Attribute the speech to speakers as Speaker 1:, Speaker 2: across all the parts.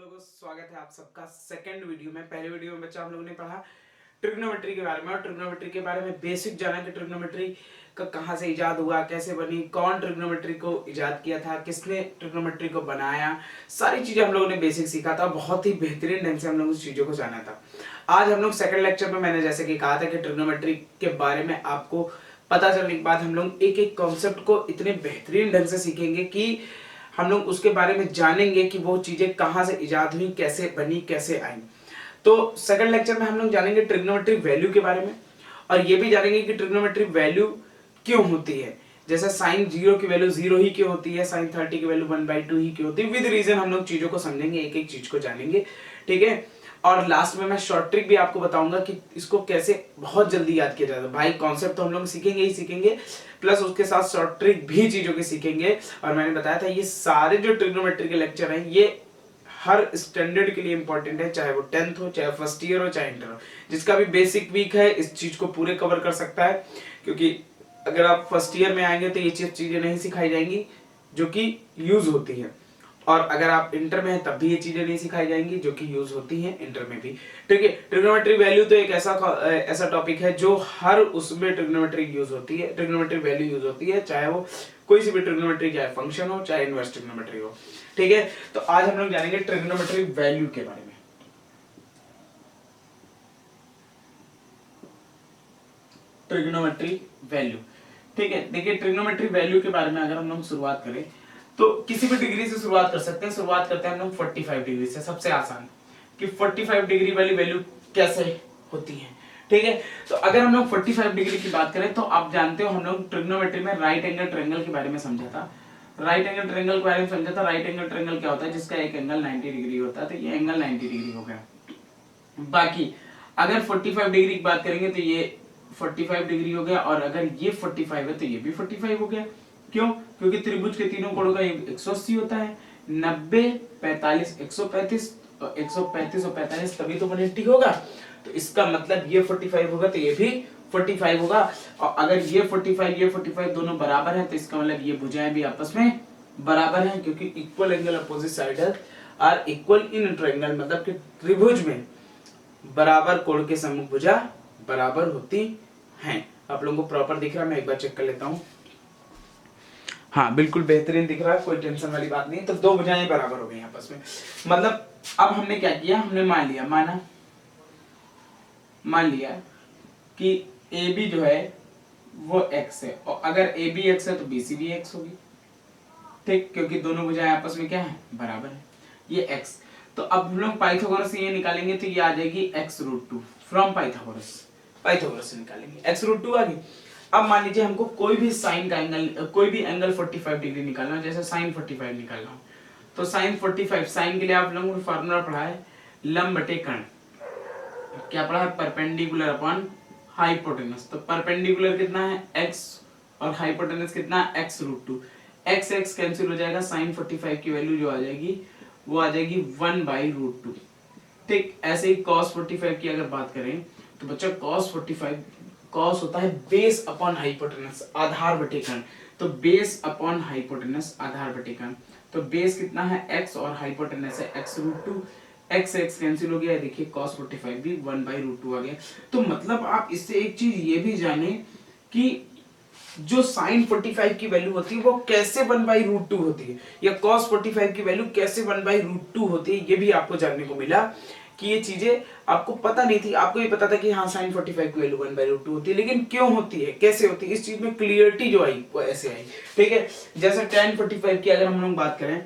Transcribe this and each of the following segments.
Speaker 1: लोगों स्वागत है आप सबका सेकंड वीडियो में। पहले वीडियो में बच्चा हम लोगों ने पढ़ा ट्रिग्नोमेट्री के बारे में और ट्रिग्नोमेट्री के बारे में बेसिक जाना कि ट्रिग्नोमेट्री का कहाँ से इजाद हुआ, कैसे बनी, कौन ट्रिग्नोमेट्री को इजाद किया था, किसने ट्रिग्नोमेट्री को बनाया, सारी चीजें हम लोगों ने बेसिक सीखा था। बहुत ही बेहतरीन ढंग से हम लोग उस चीजों को जाना था। आज हम लोग सेकंड लेक्चर में मैंने जैसे कि कहा था कि ट्रिग्नोमेट्री के बारे में आपको पता चलने के बाद हम लोग एक एक कॉन्सेप्ट को इतने बेहतरीन ढंग से सीखेंगे कि हम लोग उसके बारे में जानेंगे कि वो चीजें कहां से इजाद हुई, कैसे बनी, कैसे आई। तो सेकंड लेक्चर में हम लोग जानेंगे ट्रिग्नोमेट्री वैल्यू के बारे में और ये भी जानेंगे कि ट्रिग्नोमेट्री वैल्यू क्यों होती है। जैसे साइन 0 की वैल्यू 0 ही क्यों होती है, साइन 30 की वैल्यू 1/2 ही क्यों होती है। विद रीजन हम लोग चीजों को समझेंगे, एक एक चीज को जानेंगे, ठीक है। और लास्ट में मैं शॉर्ट ट्रिक भी आपको बताऊंगा कि इसको कैसे बहुत जल्दी याद किया जाता है। भाई कॉन्सेप्ट तो हम लोग सीखेंगे ही सीखेंगे, प्लस उसके साथ शॉर्ट ट्रिक भी चीजों के सीखेंगे। और मैंने बताया था ये सारे जो ट्रिग्नोमेट्री के लेक्चर हैं ये हर स्टैंडर्ड के लिए इंपॉर्टेंट है, चाहे वो 10th हो, चाहे फर्स्ट ईयर हो, चाहे इंटर हो। जिसका भी बेसिक वीक है इस चीज को पूरे कवर कर सकता है, क्योंकि अगर आप फर्स्ट ईयर में आएंगे तो ये चीजें नहीं सिखाई जाएंगी जो कि यूज होती है, और अगर आप इंटर में हैं तब भी ये चीजें नहीं सिखाई जाएंगी जो कि यूज होती हैं इंटर में भी, ठीक है। ट्रिग्नोमेट्री वैल्यू तो एक ऐसा टॉपिक है जो हर उसमें ट्रिग्नोमेट्री यूज होती है, ट्रिग्नोमेट्री वैल्यू यूज होती है, चाहे वो कोई सी भी ट्रिग्नोमेट्री, चाहे फंक्शन हो, चाहे इनवर्स ट्रिग्नोमेट्री हो, ठीक है। तो आज हम लोग जानेंगे ट्रिग्नोमेट्री वैल्यू के बारे में। ट्रिग्नोमेट्री वैल्यू, ठीक है। देखिए ट्रिग्नोमेट्री वैल्यू के बारे में अगर हम लोग शुरुआत करें तो किसी भी डिग्री से शुरुआत कर सकते हैं। शुरुआत करते हैं हम लोग 45 डिग्री से, सबसे आसान कि 45 डिग्री वाली वैल्यू कैसे होती है, ठीक है। तो अगर हम लोग 45 डिग्री की बात करें तो आप जानते हो हम लोग ट्रिग्नोमेट्री में राइट एंगल ट्रायंगल के बारे में समझा था। राइट एंगल ट्रायंगल के बारे में समझा था। राइट एंगल ट्रायंगल क्या होता है, जिसका एक एंगल 90 डिग्री होता है, तो ये एंगल 90 डिग्री हो गया। बाकी अगर 45 डिग्री की बात करेंगे तो ये 45 डिग्री हो गया, और अगर ये 45 है तो ये भी 45 हो गया। क्यों? क्योंकि त्रिभुज के तीनों कोणों का 180 होता है। 90, 45, 135, और 135 और 45 तभी तो 180 होगा। तो इसका मतलब ये 45 होगा तो ये भी 45 होगा। और अगर ये 45 दोनों बराबर है तो इसका मतलब ये भुजाएं भी आपस में बराबर हैं, क्योंकि equal angle opposite side are equal in triangle, मतलब कि त्रिभुज में बराबर कोण के सम्मुख भुजा बराबर होती हैं। आप लोगों को प्रॉपर दिख रहा है? मैं एक बार चेक कर लेता हूं। हाँ बिल्कुल बेहतरीन दिख रहा है, कोई टेंशन वाली बात नहीं। तो दो भुजाएं बराबर हो गई आपस में। मतलब अब हमने क्या किया, हमने मान लिया कि AB जो है वो x है, और अगर AB x है तो BC भी x होगी, ठीक, क्योंकि दोनों भुजाएं आपस में क्या है, बराबर है। ये x, तो अब हम लोग पाइथागोरस से ये निकालेंगे तो ये आ जाएगी x√2 फ्रॉम पाइथागोरस से निकालेंगे x√2 आ गई। अब मान लीजिए हमको कोई भी साइन का एंगल, कोई भी एंगल 45 डिग्री निकालना है, जैसे साइन 45 निकालना हो तो साइन 45, साइन के लिए आप लोगों ने फार्मूला पढ़ा है लंब बटे कर्ण, क्या पढ़ा है, परपेंडिकुलर अपॉन हाइपोटेनस। तो परपेंडिकुलर कितना है x और हाइपोटेनस कितना है x√2। x कैंसिल हो जाएगा, साइन 45 की वैल्यू जो आ जाएगी वो आ जाएगी 1/√2, ठीक। ऐसे ही cos 45 की अगर बात करें तो बच्चा cos होता है बेस अपॉन हाइपोटेनस, आधार बटे कर्ण। तो बेस अपॉन हाइपोटेनस, आधार बटे कर्ण। तो बेस कितना है x और हाइपोटेनस है x√2। x कैंसिल हो गया, देखिए cos 45 भी 1/√2 आ गया। तो मतलब आप इससे एक चीज ये भी जाने कि जो साइन 45 की वैल्यू होती है वो कैसे 1/√2 होती है, या cos 45 की वैल्यू कैसे 1/√2 होती है, ये भी आपको जानने को मिला कि ये चीजें आपको पता नहीं थी। आपको ये पता था कि हाँ साइन 45 की वैल्यू 1/√2 होती है, लेकिन क्यों होती है, कैसे होती है, इस चीज में क्लियरिटी जो आई वो ऐसे आई, ठीक है। जैसे tan 45 की अगर हम लोग बात करें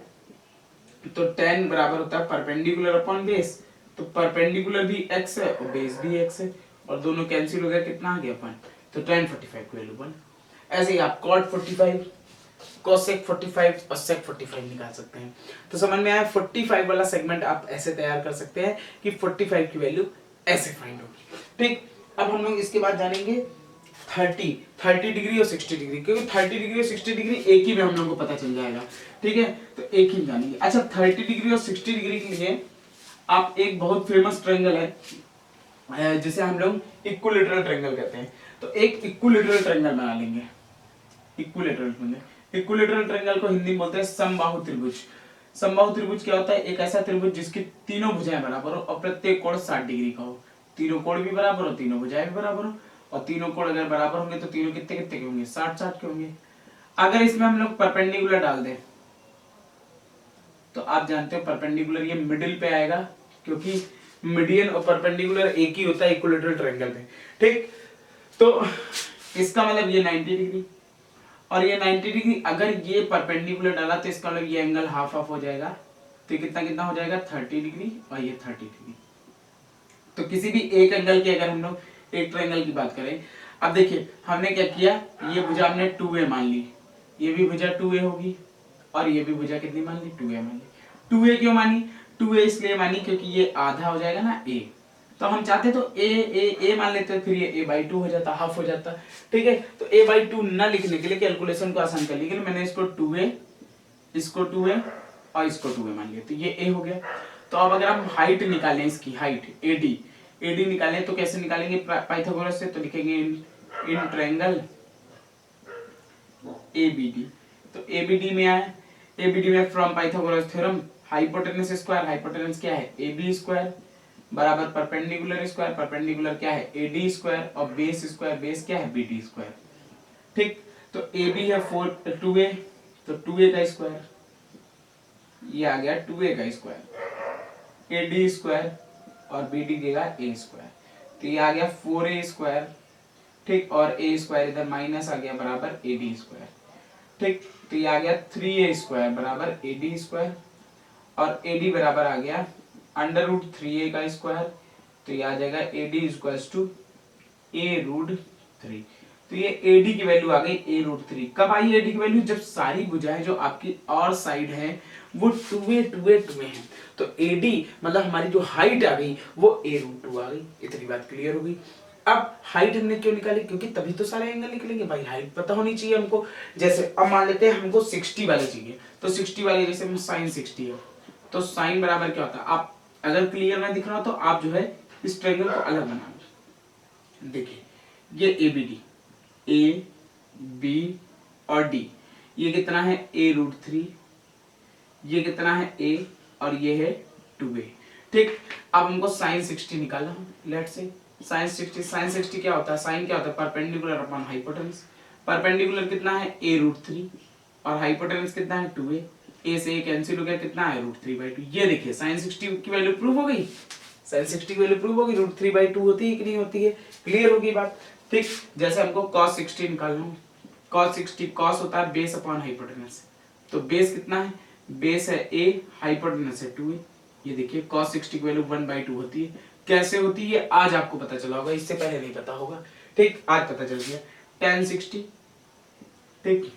Speaker 1: तो tan बराबर होता है परपेंडिकुलर अपॉन बेस। तो परपेंडिकुलर भी x है और बेस भी x है, और दोनों कैंसिल हो गया, कितना आ गया अपन, तो tan 45 की वैल्यू 1। ऐसे ही आप cot 45, cosec 45 और sec 45 निकाल सकते हैं। तो समझ में आया, 45 वाला सेगमेंट आप ऐसे तैयार कर सकते हैं कि 45 की वैल्यू ऐसे फाइंड होगी, ठीक। अब हम लोग इसके बाद जानेंगे 30 डिग्री और 60 डिग्री, क्योंकि 30 डिग्री और 60 डिग्री एक ही में हम लोगों को पता चल जाएगा, ठीक है। तो एक ही जानेंगे। अच्छा 30 डिग्री और 60 डिग्री के लिए आप एक बहुत फेमस ट्रायंगल है जिसे हम लोग इक्विलैटरल ट्रायंगल कहते हैं, तो एक इक्विलैटरल ट्रायंगल बना लेंगे। इक्विलैटरल ट्रायंगल को हिंदी में बोलते हैं समबाहु त्रिभुज। समबाहु त्रिभुज क्या होता है? एक ऐसा त्रिभुज जिसकी तीनों भुजाएं बराबर हो और प्रत्येक कोण 60 डिग्री का हो। तीनों कोण भी बराबर हो, तीनों भुजाएं भी बराबर हो, और तीनों कोण अगर बराबर होंगे तो तीनों कितने कितने के होंगे? 60-60 के होंगे। अगर इसमें हम लोग परपेंडिकुलर डाल दें तो आप जानते हो परपेंडिकुलर ये मिडिल पे आएगा, क्योंकि मीडियन और परपेंडिकुलर एक ही होता है इक्विलेटरल ट्रायंगल में। ठीक, तो इसका मतलब ये 90 डिग्री और ये 90 डिग्री, अगर ये परपेंडिकुलर डाला तो इसका मतलब ये एंगल हाफ हाफ हो जाएगा, तो ये कितना कितना हो जाएगा? 30 डिग्री और ये 30 डिग्री। तो किसी भी एक एंगल की अगर हम लोग एक ट्रायंगल की बात करें, अब देखिए हमने क्या किया, ये भुजा हमने 2a मान ली, ये भी भुजा 2a होगी और ये भी भुजा कितनी मान ली? 2a मान ली। 2a क्यों मानी? 2a इसलिए मानी क्योंकि ये आधा हो जाएगा ना a, तो हम चाहते तो a मान लेते, फिर ये a/2 हो जाता, हाफ हो जाता। ठीक है, तो a/2 न लिखने के लिए कैलकुलेशन को आसान करने के लिए मैंने इसको 2a, इसको 2a और इसको 2a मान लिया, तो ये a हो गया। तो अब अगर हम हाइट निकालें, इसकी हाइट AD निकालें तो कैसे निकालेंगे पाइथागोरस से? तो लिखेंगे इन ट्रायंगल ABD। तो ABD में आया, ABD में from Pythagoras theorem hypotenuse square, hypotenuse क्या है? AB स्क्वायर बराबर परपेंडिकुलर स्क्वायर, परपेंडिकुलर क्या है? AD स्क्वायर और बेस स्क्वायर, बेस क्या है? BD square. ठीक, तो AB है 2a, तो 2a का स्क्वायर, ये आ गया 2a का स्क्वायर, AD स्क्वायर और BD देगा a स्क्वायर, तो ये आ गया 4a स्क्वायर। ठीक, और a स्क्वायर इधर माइनस आ गया बराबर AD स्क्वायर। ठीक, तो ये आ गया 3a स्क्वायर बराबर AD स्क्वायर और AD बराबर आ गया √3a का स्क्वायर, तो ये आ जाएगा AD इक्वल्स टू a√3। तो ये AD की वैल्यू आ गई a√3। कब आई AD की वैल्यू? जब सारी भुजाएं जो आपकी और साइड है वो 2a है, तो AD मतलब हमारी जो हाइट आ गई वो a√2 आ गई। इतनी बात क्लियर हो गई। अब हाइट हमने क्यों निकाली? क्योंकि तभी तो सारे एंगल निकलेंगे भाई, हाइट पता होनी चाहिए हमको। जैसे अब मान लेते हैं हमको 60 वाले चाहिए, तो 60 वाले जैसे में sin 60 है, तो sin बराबर क्या होता है? आप अगर क्लियर ना दिख रहा हो तो आप जो है इस ट्रायंगल को अलग बनाओ। देखिए ये ABD, A B और D, ये कितना है? a√3, ये कितना है? a और ये है 2a। ठीक, अब हमको sin 60 निकालना है। लेट्स से sin 60 क्या होता है? sin क्या होता है? Perpendicular upon hypotenuse. परपेंडिकुलर कितना है? a√3 और हाइपोटेनस कितना है? 2a। a से a कैंसिल हो गया, कितना है? √3/2। ये देखिए sin 60 की वैल्यू प्रूव हो गई, sin 60 की वैल्यू प्रूव होगी, √3/2 होती है कि नहीं होती है? क्लियर होगी बात। ठीक, जैसे हमको cos 60 निकालना है, cos 60 cos होता है बेस अपॉन हाइपोटेनस, तो बेस कितना है? बेस है a, हाइपोटेनस है 2a। ये देखिए cos 60 की वैल्यू 1/2 होती है। कैसे होती है आज आपको पता चला होगा, इससे पहले नहीं पता होगा। ठीक, आज पता चल गया। tan 60, ठीक,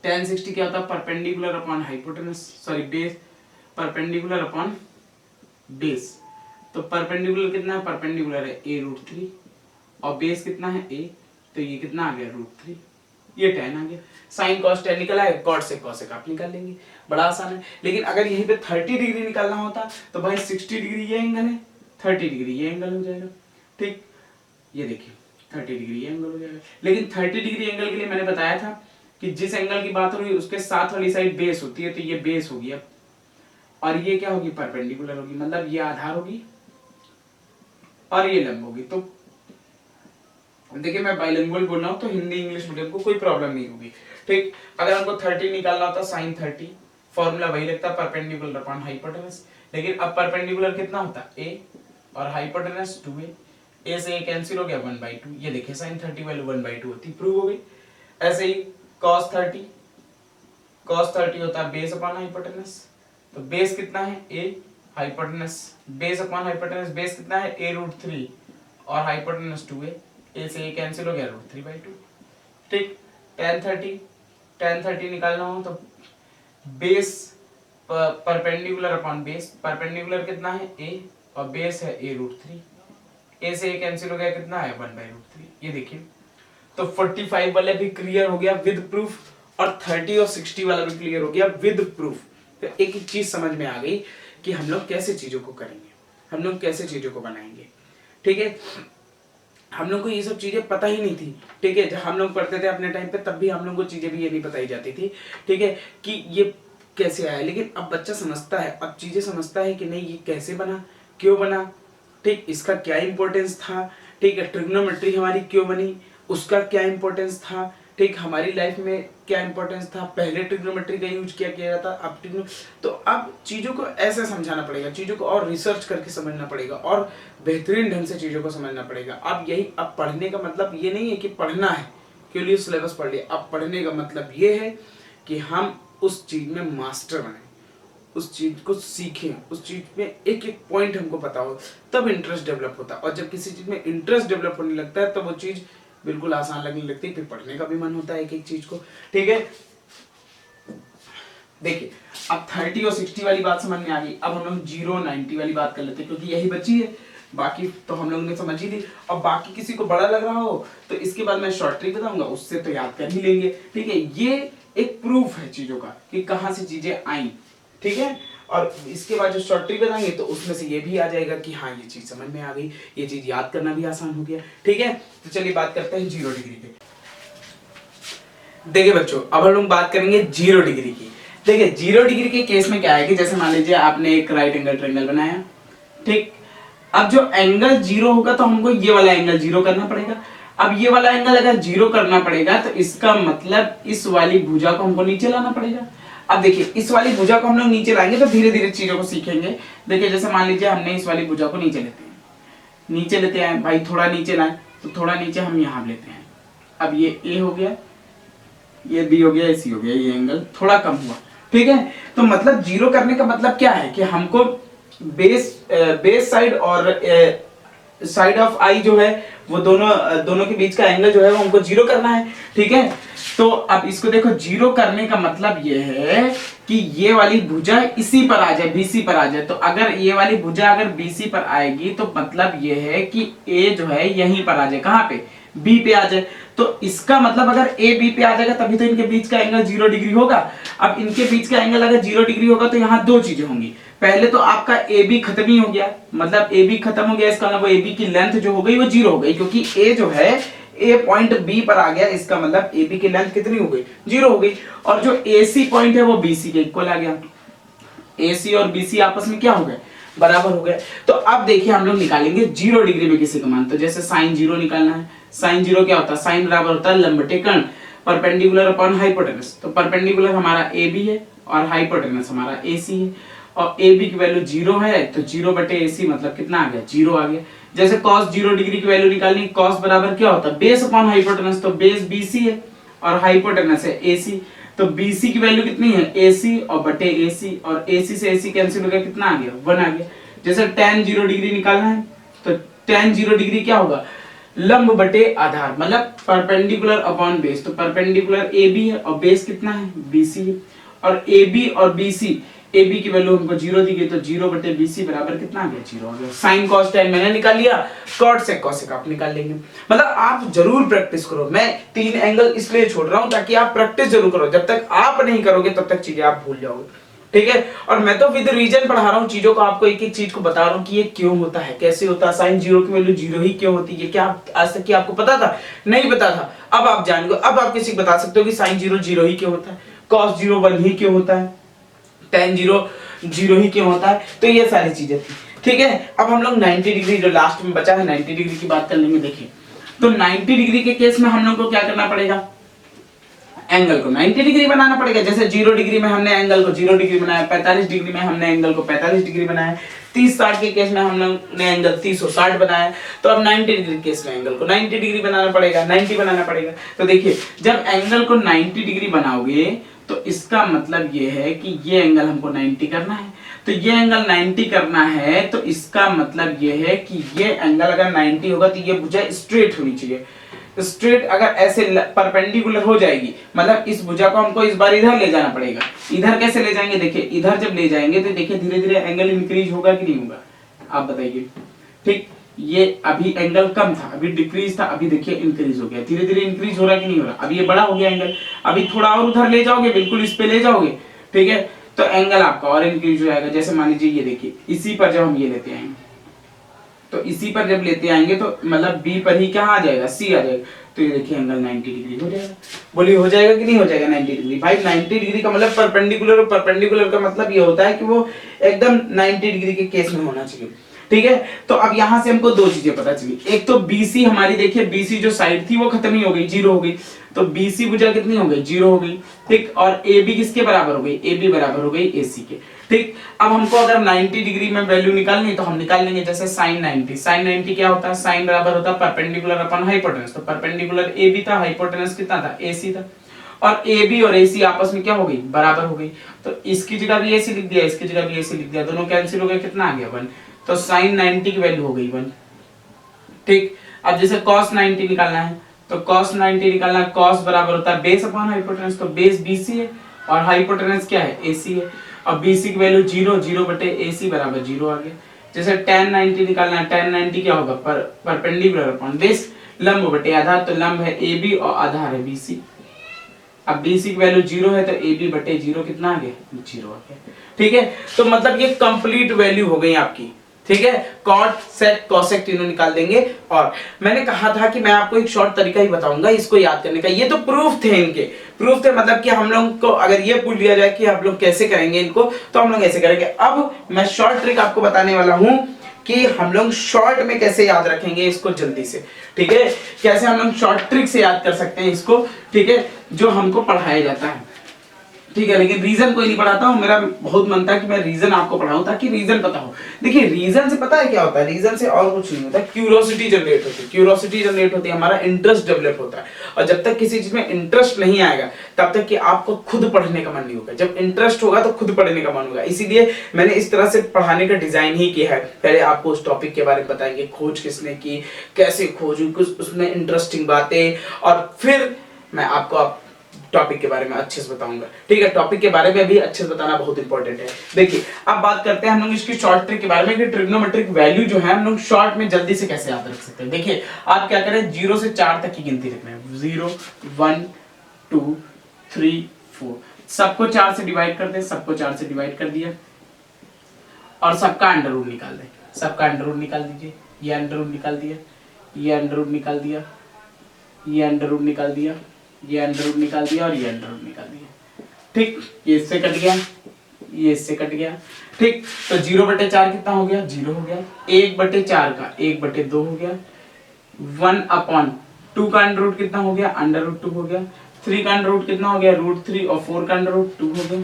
Speaker 1: tan 60 क्या होता है? Perpendicular upon hypotenuse, sorry base, perpendicular upon base. तो परपेंडिकुलर कितना है? परपेंडिकुलर है a√3 और बेस कितना है? a, तो ये कितना आ गया? √3। ये tan आ गया। sin cos tan निकला है, cot से cosec आप निकाल लेंगे, बड़ा आसान है। लेकिन अगर यहीं पे 30 डिग्री निकालना होता तो भाई 60 डिग्री ये एंगल है, 30 डिग्री ये एंगल हो जाएगा। ठीक, ये देखिए 30 डिग्री ये एंगल हो जाएगा। लेकिन 30 डिग्री एंगल के लिए मैंने बताया था कि जिस एंगल की बात हो रही है उसके साथ वाली साइड बेस होती है, तो ये बेस होगी अब, और ये क्या होगी? परपेंडिकुलर होगी, मतलब ये आधार होगी और ये लंब होगी। तो देखिए मैं बाइलिंगुअल बोल रहा हूँ तो हिंदी इंग्लिश मीडियम को कोई प्रॉब्लम नहीं होगी। ठीक, अगर हमको 30 निकालना होता sin 30, फॉर्मूला वही लगता परपेंडिकुलर अपॉन हाइपोटेनस। लेकिन अब परपेंडिकुलर कितना होता? a और हाइपोटेनस 2a, a से a कैंसिल हो गया 1/2। ये देखिए sin 30 वैल्यू 1/2 होती, प्रूव हो गई। ऐसे ही cos 30 होता है बेस अपॉन हाइपोटेनस, तो बेस कितना है? a, hypotenuse base upon hypotenuse, base कितना है? a√3 और हाइपोटेनस 2a, a से a कैंसिल हो गया √3/2। ठीक, tan 30 निकालना हो तो base perpendicular upon base, perpendicular कितना है? a और बेस है a√3, a से a कैंसिल हो गया, कितना है? 1/√3। ये देखिए, तो 45 वाला भी क्लियर हो गया विद प्रूफ, और 30 और 60 वाला भी क्लियर हो गया विद प्रूफ। तो एक चीज समझ में आ गई कि हम लोग कैसे चीजों को करेंगे, हम लोग कैसे चीजों को बनाएंगे। ठीक है, हम लोग को ये सब चीजें पता ही नहीं थी। ठीक है, जब हम लोग पढ़ते थे अपने टाइम पे तब भी हम लोग को चीजें भी ये नहीं बताई जाती थी। ठीक है, कि ये कैसे आया, लेकिन अब बच्चा समझता है, अब चीजें समझता है कि नहीं ये कैसे बना, क्यों बना, ठीक, इसका क्या इंपॉर्टेंस था, ठीक है, ट्रिग्नोमेट्री हमारी क्यों बनी, उसका क्या इंपॉर्टेंस था, ठीक, हमारी लाइफ में क्या इंपॉर्टेंस था, पहले ट्रिग्नोमेट्री का यूज किया जाता, अब तो अब चीजों को ऐसे समझाना पड़ेगा, चीजों को और रिसर्च करके समझना पड़ेगा और बेहतरीन ढंग से चीजों को समझना पड़ेगा। अब यही, अब पढ़ने का मतलब ये नहीं है कि पढ़ना है क्यों लिए सिलेबस पढ़ लिया, अब पढ़ने का मतलब ये है कि हम उस चीज में मास्टर बने, उस चीज को सीखें, उस चीज में एक एक पॉइंट हमको पता हो, तब इंटरेस्ट डेवलप होता है। और जब किसी चीज में इंटरेस्ट डेवलप होने लगता है तब वो चीज बिल्कुल आसान लगने लगती है, फिर पढ़ने का भी मन होता है एक एक चीज को। ठीक है, देखिए अब 30 और 60 वाली बात समझ में आ गई। अब हम लोग 0 90 वाली बात कर लेते हैं, क्योंकि यही बची है, बाकी तो हम लोगों ने समझ ही ली। अब बाकी किसी को बड़ा लग रहा हो तो इसके बाद मैं शॉर्ट ट्रिक बताऊंगा, उससे तो याद कर ही लेंगे। ठीक है, ये एक प्रूफ है चीजों का कि कहां से चीजें आई। ठीक है, और इसके बाद जो शॉर्ट ट्रिक बताएंगे तो उसमें से ये भी आ जाएगा कि हाँ ये चीज समझ में आ गई, ये चीज याद करना भी आसान हो गया। ठीक है, तो चलिए बात करते हैं 0 डिग्री की। देखिए बच्चों, अब हम लोग बात करेंगे 0 डिग्री की। देखिए 0 डिग्री के केस में क्या है कि जैसे मान लीजिए आपने एक राइट एंगल ट्रायंगल बनाया, ठीक, अब जो एंगल 0 होगा तो हमको ये वाला एंगल 0 करना पड़ेगा। अब ये वाला एंगल अगर 0 करना पड़ेगा तो इसका मतलब इस वाली भुजा को हमको नीचे लाना पड़ेगा। अब देखिए इस वाली भुजा को हम लोग नीचे लाएंगे तो धीरे धीरे चीजों को सीखेंगे। देखिए जैसे मान लीजिए हमने इस वाली भुजा को नीचे लेते हैं भाई, थोड़ा नीचे लाए तो थोड़ा नीचे हम यहाँ लेते हैं। अब ये ए हो गया, ये बी हो गया, सी हो गया, ये एंगल थोड़ा कम हुआ। ठीक है, तो मतलब 0 करने का मतलब क्या है कि हमको बेस साइड और साइड ऑफ आई जो है वो दोनों के बीच का एंगल जो है वो हमको 0 करना है। ठीक है, तो अब इसको देखो 0 करने का मतलब ये है कि ये वाली भुजा इसी पर आ जाए, बीसी पर आ जाए। तो अगर ये वाली भुजा अगर बीसी पर आएगी तो मतलब ये है कि ए जो है यहीं पर आ जाए, कहां पे, बी पे आ जाए। तो इसका मतलब अगर ए बी पे आ जाएगा तभी तो इनके बीच का एंगल 0 डिग्री होगा। अब इनके बीच का एंगल अगर 0 डिग्री होगा तो यहाँ दो चीजें होंगी। पहले तो आपका ए बी खत्म ही हो गया, मतलब ए बी खत्म हो गया, इसका मतलब ए बी की लेंथ जो हो गई वो 0 हो गई, क्योंकि ए जो है ए पॉइंट बी पर आ गया, इसका मतलब ए बी की लेंथ कितनी हो गई, 0 हो गई। और जो ए सी पॉइंट है वो बी सी के इक्वल आ गया, ए सी और बी सी आपस में क्या हो गए, बराबर हो गए। तो अब देखिए हम लोग निकालेंगे 0 डिग्री में किसी का मान। तो जैसे साइन 0 निकालना है, साइन 0 क्या होता है, साइन बराबर होता है लंबटे कर्ण परपेंडिकुलर अपॉन हाइपोटेनस। तो परपेंडिकुलर हमारा ए बी है और हाइपोटेनस हमारा ए सी है, और ए बी की वैल्यू 0 है तो 0 बटे ए सी मतलब कितना आ गया, 0 आ गया। जैसे cos 0 डिग्री की वैल्यू निकालनी, cos बराबर क्या होता है, बेस अपॉन हाइपोटेनस। तो बेस BC है और हाइपोटेनस है AC, तो BC की वैल्यू कितनी है, AC और बटे AC, और AC से AC कैंसिल हो गया, कितना आ गया, 1 आ गया। जैसे tan 0 डिग्री निकालना है तो tan 0 डिग्री क्या होगा, लंब बटे आधार, मतलब परपेंडिकुलर अपॉन बेस। तो परपेंडिकुलर AB है और बेस कितना है, BC है, और AB और BC, AB की वैल्यू हमको 0 दी गई तो 0 बटे BC बराबर कितना आ गया, 0 आ गया। साइन cos tan मैंने निकाल लिया, cot sec cosec आप निकाल लेंगे। मतलब आप जरूर प्रैक्टिस करो। मैं 3 एंगल इसलिए छोड़ रहा हूं ताकि आप प्रैक्टिस जरूर करो। जब तक आप नहीं करोगे तब तक चीजें आप भूल जाओगे। ठीक है, और मैं तो विद रीजन पढ़ा रहा हूँ चीजों को, आपको एक एक चीज को बता रहा हूँ कि ये क्यों होता है, कैसे होता है, साइन 0 की वैल्यू 0 ही क्यों होती है। क्या आज तक की आपको पता था, नहीं पता था, अब आप जान गए। अब आप किसी को बता सकते हो कि साइन 0 0 ही क्यों होता है, cos 0 1 ही क्यों होता है, tan 0 0 ही क्यों होता है। तो ये सारी चीजें थी। ठीक है, अब हम लोग 90 डिग्री जो लास्ट में बचा है 90 डिग्री की बात कर लेंगे। देखिए तो 90 डिग्री के केस में हम लोग को क्या करना पड़ेगा, एंगल को 90 डिग्री बनाना पड़ेगा। जैसे 0 डिग्री में हमने एंगल को 0 डिग्री बनाया, 45 डिग्री में हमने एंगल को 45 डिग्री बनाया, 30-60 के केस में हम लोग ने एंगल 30 और 60 बनाया। तो अब 90 डिग्री केस में एंगल को 90 डिग्री बनाना पड़ेगा, 90 बनाना पड़ेगा। तो देखिए जब एंगल को 90 डिग्री बनाओगे तो इसका मतलब ये है कि ये एंगल हमको 90 करना है। तो ये एंगल 90 करना है तो इसका मतलब ये है कि ये एंगल अगर 90 होगा तो ये भुजा स्ट्रेट होनी चाहिए। स्ट्रेट अगर ऐसे परपेंडिकुलर हो जाएगी, मतलब इस भुजा को हमको इस बार इधर ले जाना पड़ेगा। इधर कैसे ले जाएंगे, देखिए इधर जब ले जाएंगे तो देखिए धीरे धीरे एंगल इंक्रीज होगा कि नहीं होगा, आप बताइए। ठीक, ये अभी एंगल कम था, अभी डिक्रीज था, अभी देखिए इंक्रीज हो गया, धीरे धीरे इंक्रीज हो रहा है कि नहीं हो रहा। अभी ये बड़ा हो गया एंगल, अभी थोड़ा और उधर ले जाओगे, बिल्कुल इस पे ले जाओगे, ठीक है, तो एंगल आपका और इंक्रीज हो जाएगा। जैसे मान लीजिए ये देखिए, इसी पर जब हम ये लेते आएंगे, तो इसी पर जब लेते आएंगे तो मतलब बी पर ही क्या आ जाएगा, सी आ जाएगा। तो ये देखिए एंगल 90 डिग्री हो जाएगा। बोलिए हो जाएगा कि नहीं हो जाएगा 90 डिग्री? भाई 90 डिग्री का मतलब परपेंडिकुलर, और परपेंडिकुलर का मतलब ये होता है कि वो एकदम 90 डिग्री के केस में होना चाहिए। ठीक है, तो अब यहां से हमको दो चीजें पता चली। एक तो बीसी हमारी, देखिए बीसी जो साइड थी वो खत्म ही हो गई, जीरो हो गई। तो बीसी भुजा कितनी हो गई, जीरो हो गई। ठीक, और ए बी किसके बराबर हो गई, ए बी बराबर हो गई ए सी के। ठीक, अब हमको अगर 90 डिग्री में वैल्यू निकालनी है तो हम निकाल लेंगे। जैसे साइन 90, साइन 90 क्या होता है, साइन बराबर होता है परपेंडिकुलर अपन हाइपोटेनस। तो परपेंडिकुलर ए बी था, हाइपोटेनस कितना था, ए सी था। और ए बी और ए सी आपस में क्या हो गई, बराबर हो गई। तो इसकी जगह भी ए सी लिख दिया, इसकी जगह भी ए सी लिख दिया, दोनों कैंसिल हो गए, कितना आ गया 1। तो साइन 90 की वैल्यू हो गई 1। ठीक, अब जैसे cos 90 निकालना है तो cos 90 निकालना है, cos बराबर होता है बेस अपॉन हाइपोटेनस। तो बेस BC है और हाइपोटेनस क्या है, AC है। अब BC की वैल्यू 0, 0 बटे AC बराबर 0 आ गया। जैसे tan 90 निकालना है, tan 90 क्या होगा, परपेंडिकुलर अपॉन बेस, लंब बटे आधार। तो लंब है AB और आधार है BC। अब BC की वैल्यू 0 है तो AB बटे 0 कितना आ गया, 0 आ गया। ठीक है, तो मतलब ये कंप्लीट वैल्यू हो गई आपकी। ठीक है, कॉट सेक कोसेक तीनों निकाल देंगे। और मैंने कहा था कि मैं आपको एक शॉर्ट तरीका ही बताऊंगा इसको याद करने का। ये तो प्रूफ थे, इनके प्रूफ थे, मतलब कि हम लोग को अगर ये पूछ लिया जाए कि आप लोग कैसे करेंगे इनको, तो हम लोग ऐसे करेंगे। अब मैं शॉर्ट ट्रिक आपको बताने वाला हूं कि हम लोग शॉर्ट में कैसे याद रखेंगे इसको जल्दी से। ठीक है, कैसे हम लोग शॉर्ट ट्रिक से याद कर सकते हैं इसको। ठीक है, जो हमको पढ़ाया जाता है। ठीक है, लेकिन रीजन कोई नहीं पढ़ाता हूं, मेरा बहुत मन था कि मैं रीजन आपको पढ़ाऊं ताकि रीजन पता हो। देखिए रीजन से पता है क्या होता है, रीजन से और कुछ नहीं होता, क्यूरियोसिटी जनरेट होती है। क्यूरियोसिटी जनरेट होती है, हमारा इंटरेस्ट डेवलप होता है। और जब तक किसी चीज में इंटरेस्ट नहीं आएगा तब तक कि आपको खुद पढ़ने का मन नहीं होगा। जब इंटरेस्ट होगा तो खुद पढ़ने का मन होगा। इसीलिए मैंने इस तरह से पढ़ाने का डिजाइन ही किया है। पहले आपको उस टॉपिक के बारे में बताएंगे, खोज किसने की, कैसे खोज, कुछ उसमें इंटरेस्टिंग बातें, और फिर मैं आपको टॉपिक के बारे में अच्छे से बताऊंगा। ठीक है, टॉपिक के बारे में भी अच्छे से बताना बहुत इंपॉर्टेंट है। देखिए अब बात करते हैं हम लोग इसकी शॉर्ट ट्रिक के बारे में कि ट्रिग्नोमेट्रिक वैल्यू जो है हम लोग शॉर्ट में जल्दी से कैसे याद रख सकते हैं। देखिए आप क्या करें, 0 से 4 तक की गिनती रखना है। 0 1 2 3 4, सबको 4 से डिवाइड कर दें, सबको 4 से डिवाइड कर दिया और सबका अंडर रूट निकाल दें। सबका अंडर रूट निकाल दीजिए, ये अंडर रूट निकाल दिया, ये अंडर रूट निकाल दिया, ये अंडर रूट निकाल दिया, ये अंडर रूट निकाल दिया और ये अंडर रूट निकाल दिया। ठीक, ये इससे कट गया, ये इससे कट गया। ठीक, तो 0/4 कितना हो गया, 0 हो गया। 1/4 का 1/2 हो गया। 1/2 का अंडर रूट कितना हो गया, √2 हो गया। 3 का अंडर रूट कितना हो गया, √3, और 4 का अंडर रूट 2 हो गया,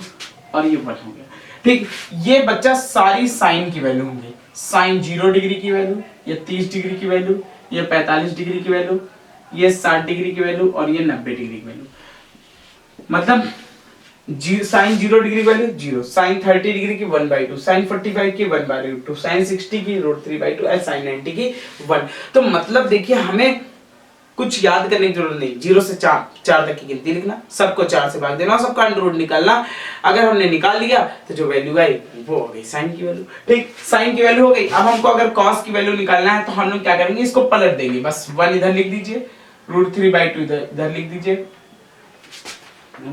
Speaker 1: और ये 1 हो गया। ठीक, ये बच्चा सारी साइन की वैल्यू होंगी। साइन 0 डिग्री की वैल्यू, ये 30 डिग्री की वैल्यू, ये 45 डिग्री की वैल्यू, ये 60 डिग्री की वैल्यू, और ये 90 डिग्री की वैल्यू। मतलब sine 0 degree value 0, sine 30 degree की 1/2, साइन 45 की 1/2, साइन 60 की √3/2, और साइन 90 की 1। तो मतलब देखिए हमें कुछ याद करने की जरूरत नहीं। 0 से 4 तक की गिनती लिखना, सबको 4 से भाग देना, सबका अंडर रूट निकालना। अगर हमने निकाल लिया तो जो वैल्यू आई वो हो गई साइन की वैल्यू। ठीक, साइन की वैल्यू हो गई। अब हमको अगर कॉस की वैल्यू निकालना है तो हम लोग क्या करेंगे, इसको पलट देंगे। बस 1 इधर लिख दीजिए, √3/2 इधर लिख दीजिए,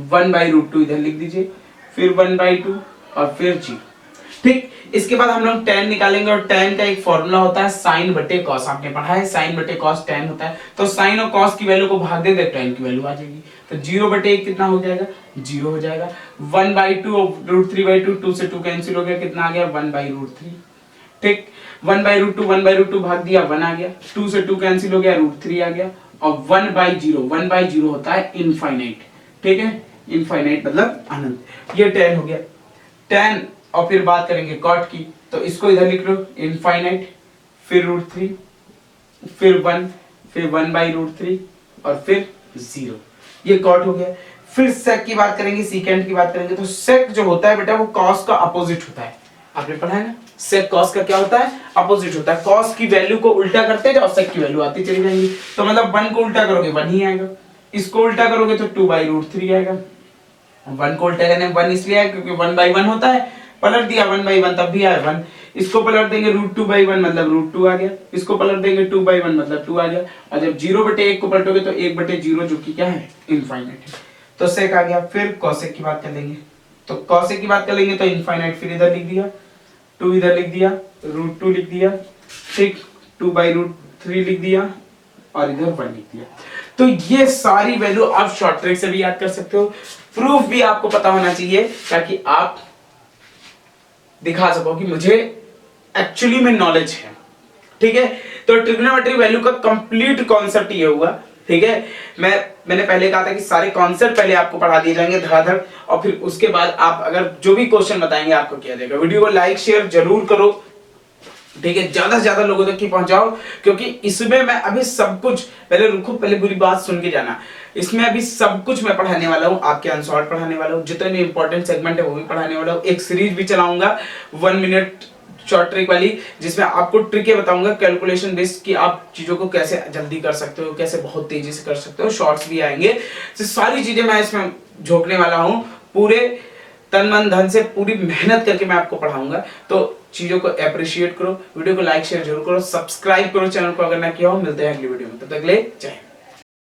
Speaker 1: 1/√2 इधर लिख दीजिए, फिर 1/2 और फिर जी। ठीक, इसके बाद हम लोग tan निकालेंगे, और tan का एक फॉर्मूला होता है साइन बटे कॉस। आपने पढ़ा है साइन बटे कॉस tan होता है। तो साइन और कॉस की वैल्यू को भाग दे दे, tan की वैल्यू आ जाएगी। तो 0/1 कितना हो जाएगा, 0 हो जाएगा। 1/2 और √3/2, 2 से 2 कैंसिल हो गया, कितना आ गया, 1/√3। ठीक, 1/√2 भाग दिया, 1 आ गया। 2 से 2 कैंसिल हो गया, √3 आ गया। और 1/0 होता है इनफाइनाइट। ठीक है, इनफाइनाइट मतलब अनंत। ये tan हो गया। tan, और फिर बात करेंगे कॉट की, तो इसको इधर लिख लो, इनफाइनाइट, फिर √3, फिर 1, फिर 1/√3, और फिर 0। ये कॉट हो गया। फिर सेक की बात करेंगे, सीकेंड की बात करेंगे। तो सेक जो होता है बेटा वो कॉस का अपोजिट होता है। आपने पढ़ा है ना, सेक कॉस का क्या होता है, अपोजिट होता है। कॉस की वैल्यू को उल्टा करते जाओ, सेक की वैल्यू आती चली जाएगी। तो मतलब 1 को उल्टा करोगे 1 ही आएगा, इसको उल्टा करोगे तो 2/√3 आएगा। 1 को उल्टा करने 1 इसलिए है क्योंकि 1/1 होता है, पलट दिया 1/1 तब भी आया 1। इसको पलट देंगे √2/1 मतलब √2 आ गया, इसको पलट देंगे 2/1 मतलब 2 आ गया। और जब 0/1 को पलटोगे तो 1/0 जो कि क्या है, इनफाइनाइट है। तो सेक आ गया। फिर कॉसेक की बात कर लेंगे, तो कॉसेक की बात कर लेंगे तो इनफाइनाइट, फिर इधर लिख दिया, 2 इधर लिख दिया, √2 लिख दिया। ठीक, 2/√3 लिख दिया और इधर 1 लिख दिया। तो ये सारी वैल्यू आप शॉर्ट ट्रिक से भी याद कर सकते हो। प्रूफ भी आपको पता होना चाहिए ताकि आप दिखा सको कि मुझे एक्चुअली में नॉलेज है। ठीक है, तो ट्रिग्नोमेट्री वैल्यू का कंप्लीट कॉन्सेप्ट ये हुआ। ठीक है, मैंने पहले कहा था कि सारे कॉन्सेप्ट पहले आपको पढ़ा दिए जाएंगे धड़ाधड़, और फिर उसके बाद आप अगर जो भी क्वेश्चन बताएंगे आपको किया जाएगा। वीडियो को लाइक शेयर जरूर करो। ठीक है, ज्यादा से ज्यादा लोगों तक की पहुंचाओ, क्योंकि इसमें मैं अभी सब कुछ, पहले रुको, पहले पूरी बात सुन के जाना। इसमें अभी सब कुछ मैं पढ़ाने वाला हूँ, आपके अनसॉर्ट पढ़ाने वाला हूँ, जितने भी इंपॉर्टेंट सेगमेंट है वो भी पढ़ाने वाला हूँ। एक सीरीज भी चलाऊंगा 1 मिनट शॉर्ट ट्रिक वाली, जिसमें आपको ट्रिकें बताऊंगा कैलकुलेशन बेस्ड कि आप चीजों को कैसे जल्दी कर सकते हो, कैसे बहुत तेजी से कर सकते हो। शॉर्ट्स भी आएंगे, तो सारी चीजें मैं इसमें झोंकने वाला हूँ। पूरे तन मन धन से पूरी मेहनत करके मैं आपको पढ़ाऊंगा। तो चीजों को अप्रिशिएट करो, वीडियो को लाइक शेयर जरूर करो, सब्सक्राइब करो चैनल को अगर ना किया हो। मिलते हैं अगली वीडियो में, तब तक के लिए जय हिंद।